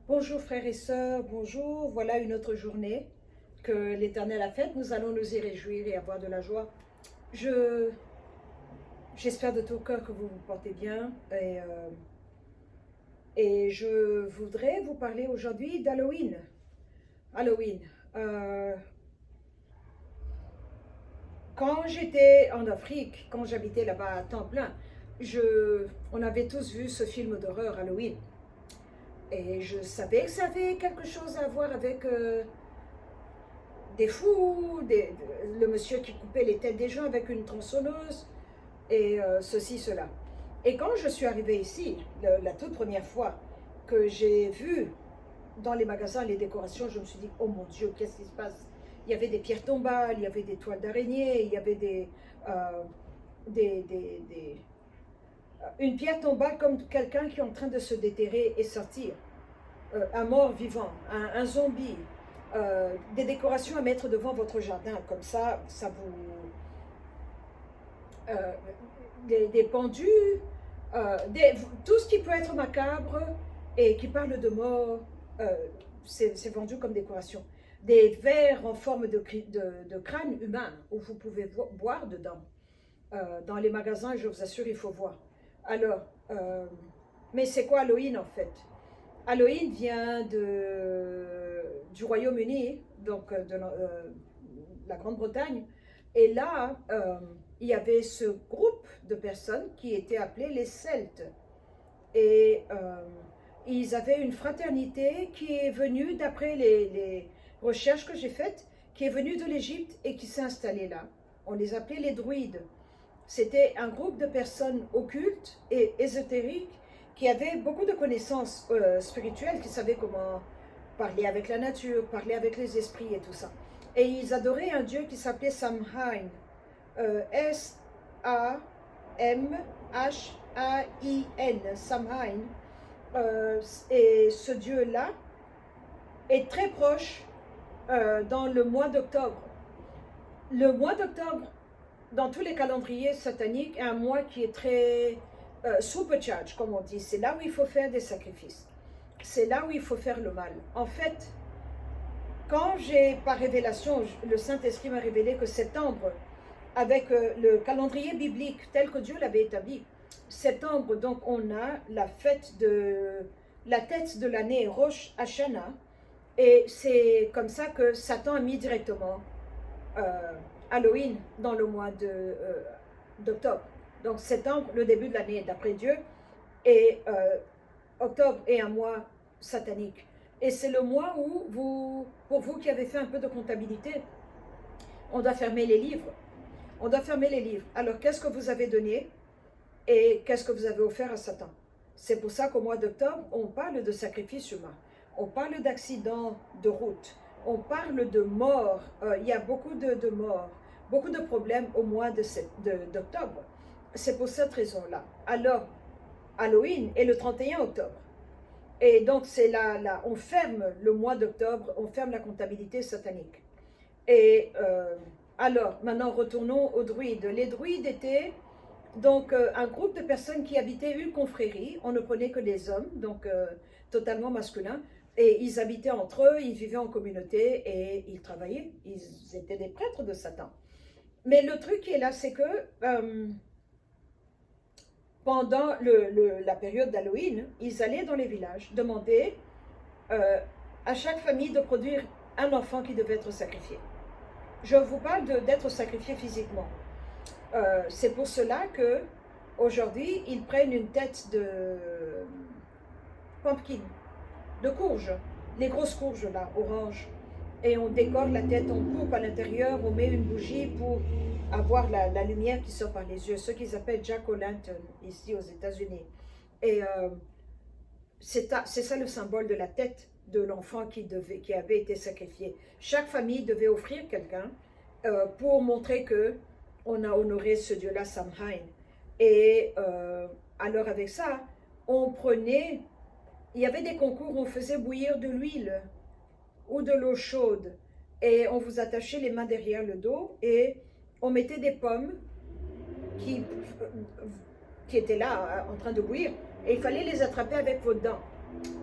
Bonjour frères et sœurs, bonjour. Voilà une autre journée que l'Éternel a faite. Nous allons nous y réjouir et avoir de la joie. Je J'espère de tout cœur que vous vous portez bien et je voudrais vous parler aujourd'hui d'Halloween. Halloween. Euh, quand j'étais en Afrique, quand j'habitais là-bas à temps plein, on avait tous vu ce film d'horreur Halloween. Et je savais que ça avait quelque chose à voir avec des fous, le monsieur qui coupait les têtes des gens avec une tronçonneuse, et ceci, cela. Et quand je suis arrivée ici, la toute première fois que j'ai vu dans les magasins les décorations, je me suis dit, oh mon Dieu, qu'est-ce qui se passe? Il y avait des pierres tombales, il y avait des toiles d'araignée, il y avait euh, des une pierre tombale comme quelqu'un qui est en train de se déterrer et sortir, un mort vivant, un zombie, des décorations à mettre devant votre jardin, comme ça vous... euh, des pendus, tout ce qui peut être macabre et qui parle de mort, euh, c'est vendu comme décoration. Des verres en forme de crâne humain où vous pouvez boire dedans. Dans les magasins, je vous assure, il faut voir. Alors, mais c'est quoi Halloween en fait? Halloween vient du Royaume-Uni, donc de la Grande-Bretagne. Et là, il y avait ce groupe de personnes qui étaient appelées les Celtes. Et ils avaient une fraternité qui est venue, d'après les recherches que j'ai faites, qui est venue de l'Égypte et qui s'est installée là. On les appelait les druides. C'était un groupe de personnes occultes et ésotériques qui avaient beaucoup de connaissances spirituelles, qui savaient comment parler avec la nature, parler avec les esprits et tout ça. Et ils adoraient un dieu qui s'appelait Samhain, S-A-M-H-A-I-N, Samhain. Et ce dieu-là est très proche dans le mois d'octobre. Le mois d'octobre, dans tous les calendriers sataniques, est un mois qui est très supercharged, comme on dit. C'est là où il faut faire des sacrifices. C'est là où il faut faire le mal. En fait, quand j'ai, par révélation, le Saint-Esprit m'a révélé que septembre, avec le calendrier biblique tel que Dieu l'avait établi, septembre, donc on a la fête de la tête de l'année, Rosh Hashanah, et c'est comme ça que Satan a mis directement Halloween dans le mois d'octobre. Donc septembre, le début de l'année d'après Dieu, et octobre est un mois satanique. Et c'est le mois où pour vous qui avez fait un peu de comptabilité, on doit fermer les livres. On doit fermer les livres. Alors qu'est-ce que vous avez donné et qu'est-ce que vous avez offert à Satan? C'est pour ça qu'au mois d'octobre, on parle de sacrifice humain. On parle d'accidents de route. On parle de morts. Il y a beaucoup de morts, beaucoup de problèmes au mois d'octobre. C'est pour cette raison-là. Alors, Halloween est le 31 octobre. Et donc, c'est là, on ferme le mois d'octobre, on ferme la comptabilité satanique. Et alors, maintenant, retournons aux druides. Les druides étaient donc un groupe de personnes qui habitaient une confrérie. On ne prenait que des hommes, donc totalement masculins. Et ils habitaient entre eux, ils vivaient en communauté et ils travaillaient. Ils étaient des prêtres de Satan. Mais le truc qui est là, c'est que pendant la période d'Halloween, ils allaient dans les villages demander euh, à chaque famille de produire un enfant qui devait être sacrifié. Je vous parle d'être sacrifié physiquement. C'est pour cela que aujourd'hui ils prennent une tête de pumpkin, de courge, les grosses courges là, orange, et on décore la tête, on coupe à l'intérieur, on met une bougie pour avoir la lumière qui sort par les yeux, ce qu'ils appellent Jack-o'-lantern ici aux États-Unis. Et c'est ça le symbole de la tête de l'enfant qui avait été sacrifié. Chaque famille devait offrir quelqu'un pour montrer que on a honoré ce dieu-là, Samhain. Et alors avec ça, on prenait, il y avait des concours où on faisait bouillir de l'huile ou de l'eau chaude et on vous attachait les mains derrière le dos et on mettait des pommes qui, qui étaient là en train de bouillir et il fallait les attraper avec vos dents.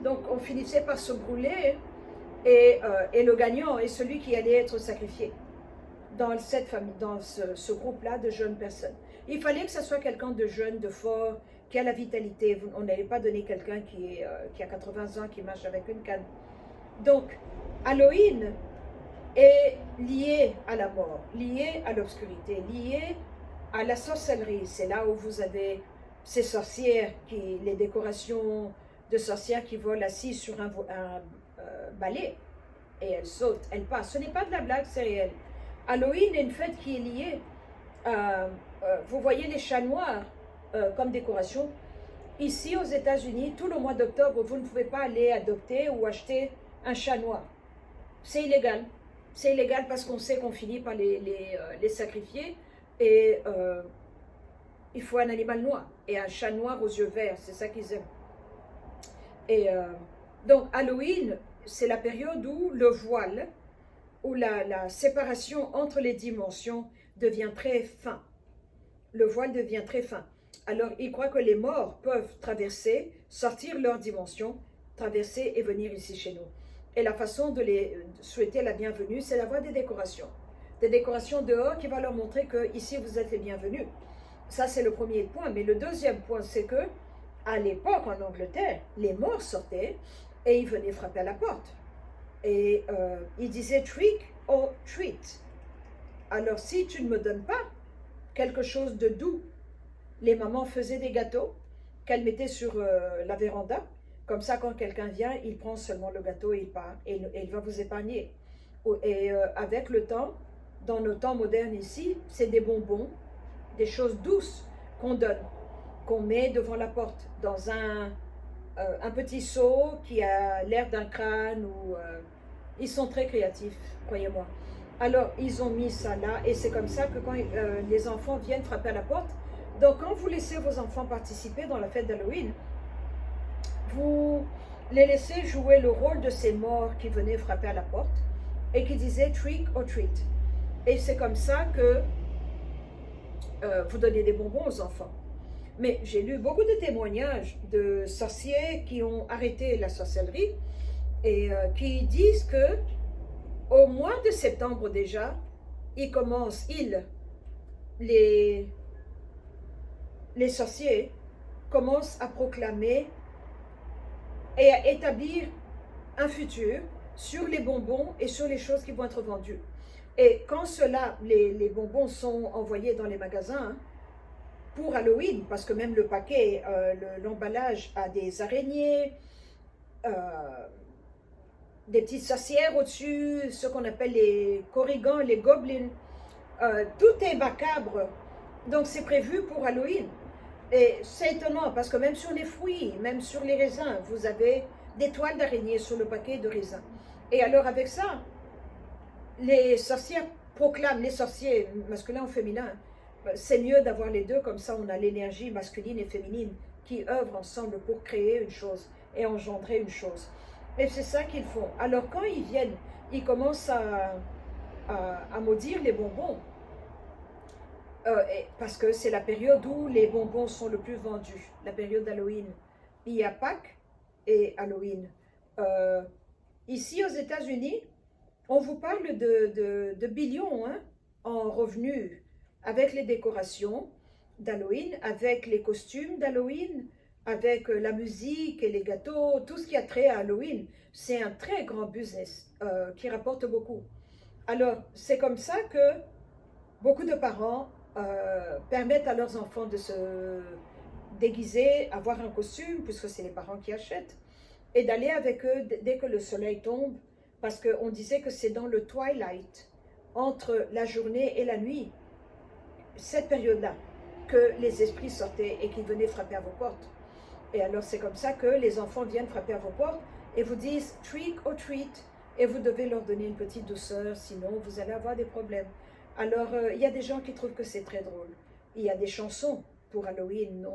Donc on finissait par se brûler et le gagnant est celui qui allait être sacrifié dans cette famille, dans ce groupe-là de jeunes personnes. Il fallait que ce soit quelqu'un de jeune, de fort, qui a la vitalité. On n'allait pas donner quelqu'un qui a 80 ans, qui marche avec une canne. Donc, Halloween est lié à la mort, lié à l'obscurité, lié à la sorcellerie. C'est là où vous avez ces sorcières, les décorations de sorcières qui volent assises sur un balai et elles sautent, elles passent. Ce n'est pas de la blague, c'est réel. Halloween est une fête qui est liée vous voyez les chats noirs comme décoration. Ici aux États-Unis, tout le mois d'octobre, vous ne pouvez pas aller adopter ou acheter un chat noir. C'est illégal. C'est illégal parce qu'on sait qu'on finit par les sacrifier et il faut un animal noir et un chat noir aux yeux verts, c'est ça qu'ils aiment. Et donc Halloween, c'est la période où le voile, où la séparation entre les dimensions devient très fin. Le voile devient très fin. Alors, ils croient que les morts peuvent traverser, sortir leur dimension, traverser et venir ici chez nous. Et la façon de les souhaiter la bienvenue, c'est d'avoir des décorations. Des décorations dehors qui vont leur montrer que ici vous êtes les bienvenus. Ça, c'est le premier point. Mais le deuxième point, c'est que à l'époque, en Angleterre, les morts sortaient et ils venaient frapper à la porte. Et ils disaient trick or treat. Alors, si tu ne me donnes pas quelque chose de doux, les mamans faisaient des gâteaux qu'elles mettaient sur la véranda. Comme ça, quand quelqu'un vient, il prend seulement le gâteau et il part. Et il va vous épargner. Et avec le temps, dans nos temps modernes ici, c'est des bonbons, des choses douces qu'on donne, qu'on met devant la porte, dans un petit seau qui a l'air d'un crâne. Ils sont très créatifs, croyez-moi. Alors, ils ont mis ça là, et c'est comme ça que quand les enfants viennent frapper à la porte, donc quand vous laissez vos enfants participer dans la fête d'Halloween, vous les laissez jouer le rôle de ces morts qui venaient frapper à la porte et qui disaient trick or treat. Et c'est comme ça que vous donnez des bonbons aux enfants. Mais j'ai lu beaucoup de témoignages de sorciers qui ont arrêté la sorcellerie et qui disent que au mois de septembre déjà, les sorciers commencent à proclamer et à établir un futur sur les bonbons et sur les choses qui vont être vendues. Et quand les bonbons sont envoyés dans les magasins pour Halloween, parce que même le paquet, l'emballage a des araignées, des petites sorcières au-dessus, ce qu'on appelle les corrigans, les gobelins, tout est macabre. Donc c'est prévu pour Halloween. Et c'est étonnant parce que même sur les fruits, même sur les raisins, vous avez des toiles d'araignée sur le paquet de raisins. Et alors avec ça, les sorcières proclament, les sorciers masculins ou féminins, c'est mieux d'avoir les deux, comme ça on a l'énergie masculine et féminine qui œuvrent ensemble pour créer une chose et engendrer une chose. Et c'est ça qu'ils font. Alors quand ils viennent, ils commencent à maudire les bonbons. Parce que c'est la période où les bonbons sont le plus vendus, la période d'Halloween. Il y a Pâques et Halloween. Ici aux États-Unis, on vous parle de billions en revenus avec les décorations d'Halloween, avec les costumes d'Halloween, avec la musique et les gâteaux, tout ce qui a trait à Halloween. C'est un très grand business qui rapporte beaucoup. Alors, c'est comme ça que beaucoup de parents permettent à leurs enfants de se déguiser, avoir un costume, puisque c'est les parents qui achètent, et d'aller avec eux dès que le soleil tombe, parce qu'on disait que c'est dans le twilight, entre la journée et la nuit, cette période-là, que les esprits sortaient et qu'ils venaient frapper à vos portes. Et alors c'est comme ça que les enfants viennent frapper à vos portes et vous disent « trick or treat » et vous devez leur donner une petite douceur, sinon vous allez avoir des problèmes. Alors, il y a des gens qui trouvent que c'est très drôle. Il y a des chansons pour Halloween,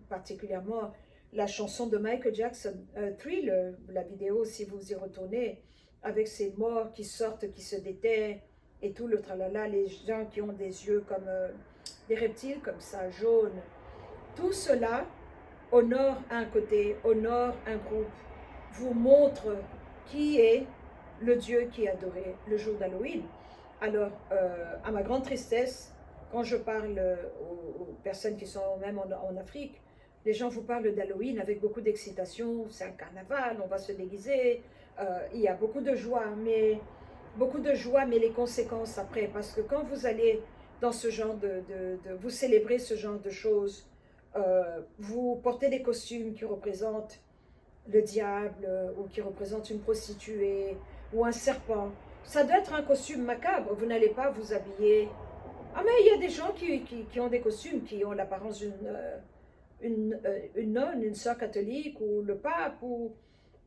particulièrement la chanson de Michael Jackson, Thriller, la vidéo, si vous y retournez, avec ces morts qui sortent, qui se déterrent, et tout le tralala, les gens qui ont des yeux comme des reptiles, comme ça, jaunes. Tout cela honore un côté, honore un groupe, vous montre qui est le Dieu qui est adoré le jour d'Halloween. Alors, à ma grande tristesse, quand je parle aux personnes qui sont même en Afrique, les gens vous parlent d'Halloween avec beaucoup d'excitation. C'est un carnaval, on va se déguiser. Il y a beaucoup de joie, mais les conséquences après. Parce que quand vous allez dans ce genre vous célébrez ce genre de choses, vous portez des costumes qui représentent le diable ou qui représentent une prostituée ou un serpent. Ça doit être un costume macabre. Vous n'allez pas vous habiller. Ah, mais il y a des gens qui ont des costumes qui ont l'apparence une nonne, une sœur catholique ou le pape.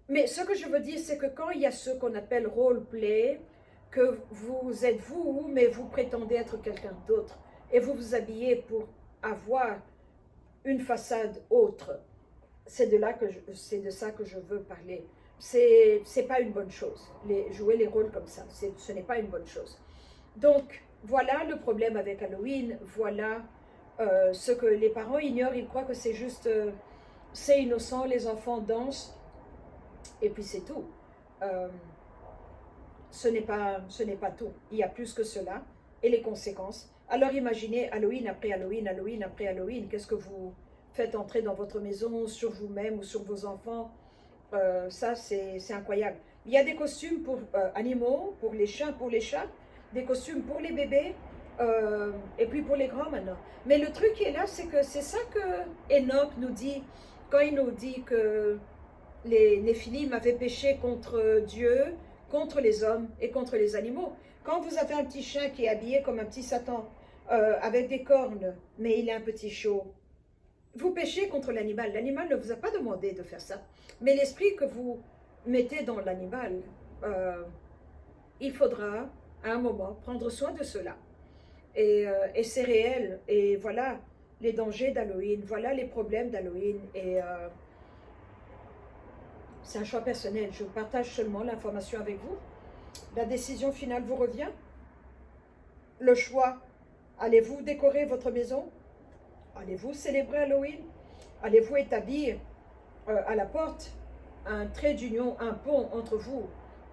Mais ce que je veux dire, c'est que quand il y a ce qu'on appelle role-play, que vous êtes vous, mais vous prétendez être quelqu'un d'autre, et vous vous habillez pour avoir une façade autre, c'est de ça que je veux parler. C'est pas une bonne chose, jouer les rôles comme ça, ce n'est pas une bonne chose. Donc, voilà le problème avec Halloween, voilà ce que les parents ignorent, ils croient que c'est juste, c'est innocent, les enfants dansent, et puis c'est tout. Ce n'est pas tout, il y a plus que cela, et les conséquences. Alors imaginez Halloween après Halloween, Halloween après Halloween, qu'est-ce que vous faites entrer dans votre maison, sur vous-même ou sur vos enfants. Ça, c'est incroyable. Il y a des costumes pour animaux, pour les chiens, pour les chats, des costumes pour les bébés, et puis pour les grands maintenant. Mais le truc qui est là, c'est que c'est ça que Enoch nous dit, quand il nous dit que les Néphilim avaient péché contre Dieu, contre les hommes et contre les animaux. Quand vous avez un petit chien qui est habillé comme un petit Satan, avec des cornes, mais il est un petit chaud, vous péchez contre l'animal. L'animal ne vous a pas demandé de faire ça. Mais l'esprit que vous mettez dans l'animal, il faudra à un moment prendre soin de cela. Et c'est réel. Et voilà les dangers d'Halloween, voilà les problèmes d'Halloween. Et c'est un choix personnel. Je partage seulement l'information avec vous. La décision finale vous revient. Le choix, allez-vous décorer votre maison? Allez-vous célébrer Halloween? Allez-vous établir à la porte un trait d'union, un pont entre vous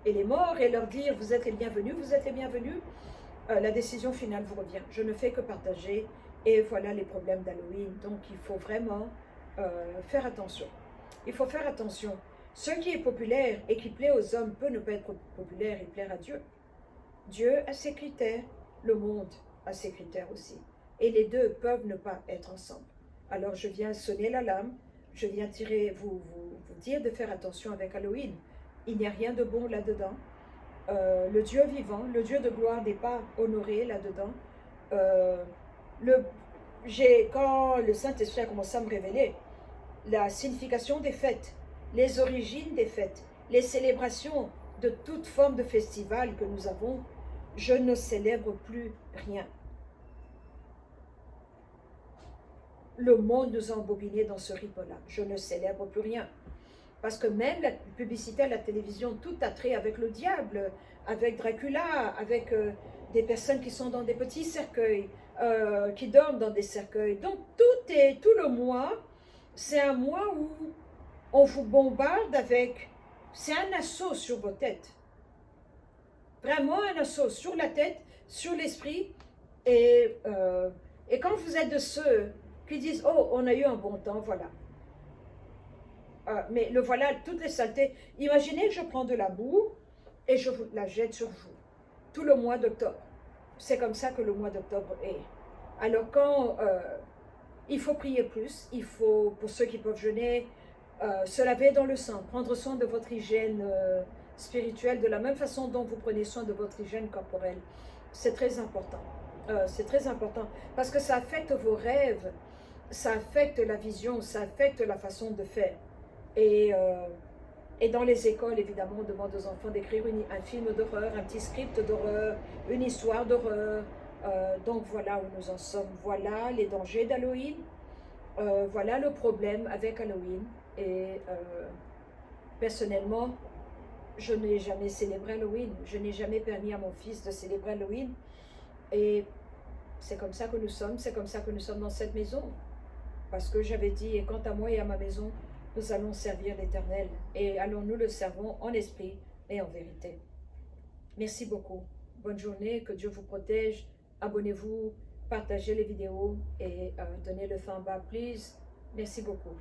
et les morts et leur dire vous êtes les bienvenus, vous êtes les bienvenus? La décision finale vous revient. Je ne fais que partager et voilà les problèmes d'Halloween. Donc il faut vraiment faire attention. Il faut faire attention. Ce qui est populaire et qui plaît aux hommes peut ne pas être populaire et plaire à Dieu. Dieu a ses critères, le monde a ses critères aussi. Et les deux peuvent ne pas être ensemble. Alors je viens sonner l'alarme, je viens vous dire de faire attention avec Halloween. Il n'y a rien de bon là-dedans. Le Dieu vivant, le Dieu de gloire n'est pas honoré là-dedans. Quand le Saint-Esprit a commencé à me révéler la signification des fêtes, les origines des fêtes, les célébrations de toute forme de festival que nous avons, je ne célèbre plus rien. Le monde nous a embobinés dans ce rythme-là. Je ne célèbre plus rien. Parce que même la publicité à la télévision, tout a trait avec le diable, avec Dracula, avec des personnes qui sont dans des petits cercueils, qui dorment dans des cercueils. Donc tout le mois, c'est un mois où on vous bombarde avec... C'est un assaut sur vos têtes. Vraiment un assaut sur la tête, sur l'esprit. Et quand vous êtes de ceux qui disent « Oh, on a eu un bon temps, voilà ». Mais le voilà, toutes les saletés. Imaginez que je prends de la boue et je la jette sur vous. Tout le mois d'octobre. C'est comme ça que le mois d'octobre est. Alors quand il faut prier plus, il faut, pour ceux qui peuvent jeûner, se laver dans le sang, prendre soin de votre hygiène spirituelle de la même façon dont vous prenez soin de votre hygiène corporelle. C'est très important. C'est très important parce que ça affecte vos rêves, ça affecte la vision, ça affecte la façon de faire. Et dans les écoles, évidemment, on demande aux enfants d'écrire un film d'horreur, un petit script d'horreur, une histoire d'horreur. Donc voilà où nous en sommes. Voilà les dangers d'Halloween. Voilà le problème avec Halloween. Et personnellement, je n'ai jamais célébré Halloween. Je n'ai jamais permis à mon fils de célébrer Halloween. Et c'est comme ça que nous sommes. C'est comme ça que nous sommes dans cette maison. Parce que j'avais dit, et quant à moi et à ma maison, nous allons servir l'Éternel et allons nous le servons en esprit et en vérité. Merci beaucoup. Bonne journée, que Dieu vous protège. Abonnez-vous, partagez les vidéos et donnez le thumb up, please. Merci beaucoup.